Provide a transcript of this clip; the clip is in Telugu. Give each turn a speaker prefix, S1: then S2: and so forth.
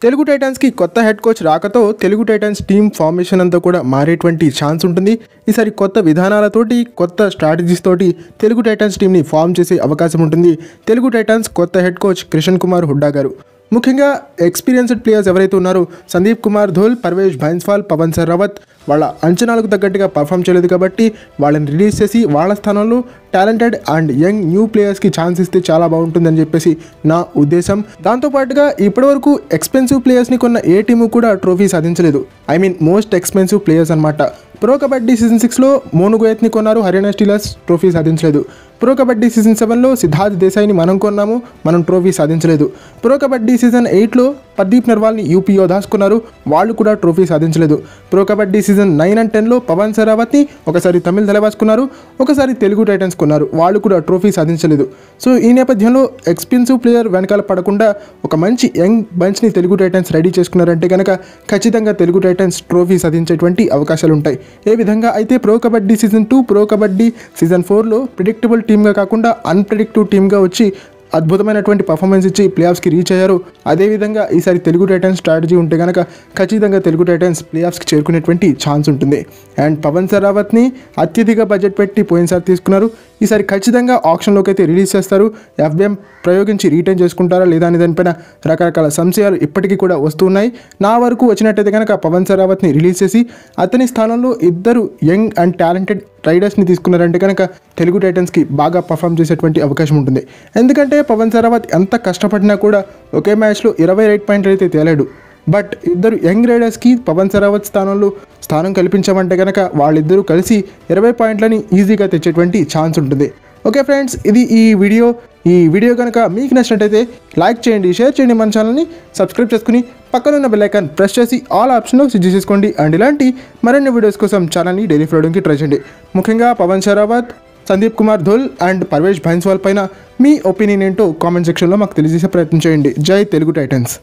S1: తెలుగు టైటన్స్కి కొత్త హెడ్ కోచ్ రాకతో తెలుగు టైటన్స్ టీమ్ ఫార్మేషన్ అంతా కూడా మారేటువంటి ఛాన్స్ ఉంటుంది. ఈసారి కొత్త విధానాలతోటి కొత్త స్ట్రాటజీస్ తోటి తెలుగు టైటన్స్ టీంని ఫామ్ చేసే అవకాశం ఉంటుంది. తెలుగు టైటన్స్ కొత్త హెడ్ కోచ్ కిషన్ కుమార్ హుడ్డా గారు. ముఖ్యంగా ఎక్స్పీరియన్స్డ్ ప్లేయర్స్ ఎవరైతే ఉన్నారో సందీప్ కుమార్ ధోల్, పర్వేజ్ భైన్స్వాల్, పవన్ సరావత్ వాళ్ళ అంచనాలకు తగ్గట్టుగా పర్ఫామ్ చేయలేదు కాబట్టి వాళ్ళని రిలీజ్ చేసి వాళ్ళ స్థానంలో టాలెంటెడ్ అండ్ యంగ్ న్యూ ప్లేయర్స్కి ఛాన్స్ ఇస్తే చాలా బాగుంటుందని చెప్పేసి నా ఉద్దేశం. దాంతోపాటుగా ఇప్పటివరకు ఎక్స్పెన్సివ్ ప్లేయర్స్ని కొన్న ఏ టీము కూడా ట్రోఫీ సాధించలేదు. మోస్ట్ ఎక్స్పెన్సివ్ ప్లేయర్స్ అనమాట. ప్రో కబడ్డీ సీజన్ 6లో మోను గోయత్ని కొన్నారు, హర్యానా స్టీలర్స్ ట్రోఫీ సాధించలేదు. ప్రో కబడ్డీ సీజన్ 7లో సిద్ధార్థ్ దేశాయిని మనం కొన్నాము, మనం ట్రోఫీ సాధించలేదు. ప్రో కబడ్డీ సీజన్ 8లో పర్దీప్ నర్వాల్ని యూపీ యోధాస్ కొన్నారు, వాళ్ళు కూడా ట్రోఫీ సాధించలేదు. ప్రో కబడ్డీ సీజన్ 9 అండ్ 10లో పవన్ సరావత్ని ఒకసారి తమిళ్ ధలవాస్ కొన్నారు, ఒకసారి తెలుగు టైటన్స్ కొన్నారు, వాళ్ళు కూడా ట్రోఫీ సాధించలేదు. సో ఈ నేపథ్యంలో ఎక్స్పెన్సివ్ ప్లేయర్ వెనకాల పడకుండా ఒక మంచి యంగ్ బంచ్ని తెలుగు టైటన్స్ రెడీ చేసుకున్నారంటే కనుక ఖచ్చితంగా తెలుగు టైటన్స్ ట్రోఫీ సాధించేటువంటి అవకాశాలు ఉంటాయి. ఏ విధంగా అయితే pro kabaddi season 2, pro kabaddi season 4లో ప్రిడిక్టబుల్ టీమ్గా కాకుండా అన్ప్రిడిక్టివ్ టీమ్గా వచ్చి అద్భుతమైనటువంటి పర్ఫార్మెన్స్ ఇచ్చి ప్లే ఆఫ్స్కి రీచ్ అయ్యారు. అదేవిధంగా ఈసారి తెలుగు టైటన్స్ స్ట్రాటజీ ఉంటే కనుక ఖచ్చితంగా తెలుగు టైటన్స్ ప్లే ఆఫ్స్కి చేరుకునేటువంటి ఛాన్స్ ఉంటుంది. అండ్ పవన్ సరావత్ని అత్యధిక బడ్జెట్ పెట్టి పోయినసారి తీసుకున్నారు, ఈసారి ఖచ్చితంగా ఆప్షన్లోకి అయితే రిలీజ్ చేస్తారు. ఎఫ్బిఎం ప్రయోగించి రీటైన్ చేసుకుంటారా లేదా అనే దానిపైన రకరకాల సంశయాలు ఇప్పటికీ కూడా వస్తున్నాయి. నా వరకు వచ్చినట్టయితే కనుక పవన్ సరావత్ని రిలీజ్ చేసి అతని స్థానంలో ఇద్దరు యంగ్ అండ్ టాలెంటెడ్ రైడర్స్ని తీసుకున్నారంటే కనుక తెలుగు టైటన్స్కి బాగా పర్ఫామ్ చేసేటువంటి అవకాశం ఉంటుంది. ఎందుకంటే పవన్ సరావత్ ఎంత కష్టపడినా కూడా ఒకే మ్యాచ్లో 20 రైట్ పాయింట్లు అయితే తేలాడు. బట్ ఇద్దరు యంగ్ రైడర్స్కి పవన్ సరావత్ స్థానంలో స్థానం కల్పించామంటే కనుక వాళ్ళిద్దరూ కలిసి 20 పాయింట్లని ఈజీగా తెచ్చేటువంటి ఛాన్స్ ఉంటుంది. ఓకే ఫ్రెండ్స్, ఇది ఈ వీడియో కనుక మీకు నచ్చినట్టయితే లైక్ చేయండి, షేర్ చేయండి, మన ఛానల్ని సబ్స్క్రైబ్ చేసుకుని పక్కనున్న బెల్ ఐకాన్ ప్రెస్ చేసి ఆల్ ఆప్షన్లో స్విచ్ చేసుకోండి. అండ్ ఇలాంటి మరిన్ని వీడియోస్ కోసం ఛానల్ని డైలీ ఫాలోయింగ్కి ట్రై చేయండి. ముఖ్యంగా పవన్ సరావత్, సందీప్ కుమార్ ధోల్ అండ్ పర్వేజ్ భైన్స్వాల్ పైన మీ ఒపీనియన్ ఏంటో కామెంట్ సెక్షన్లో మాకు తెలియజేసే ప్రయత్నం చేయండి. జై తెలుగు టైటన్స్.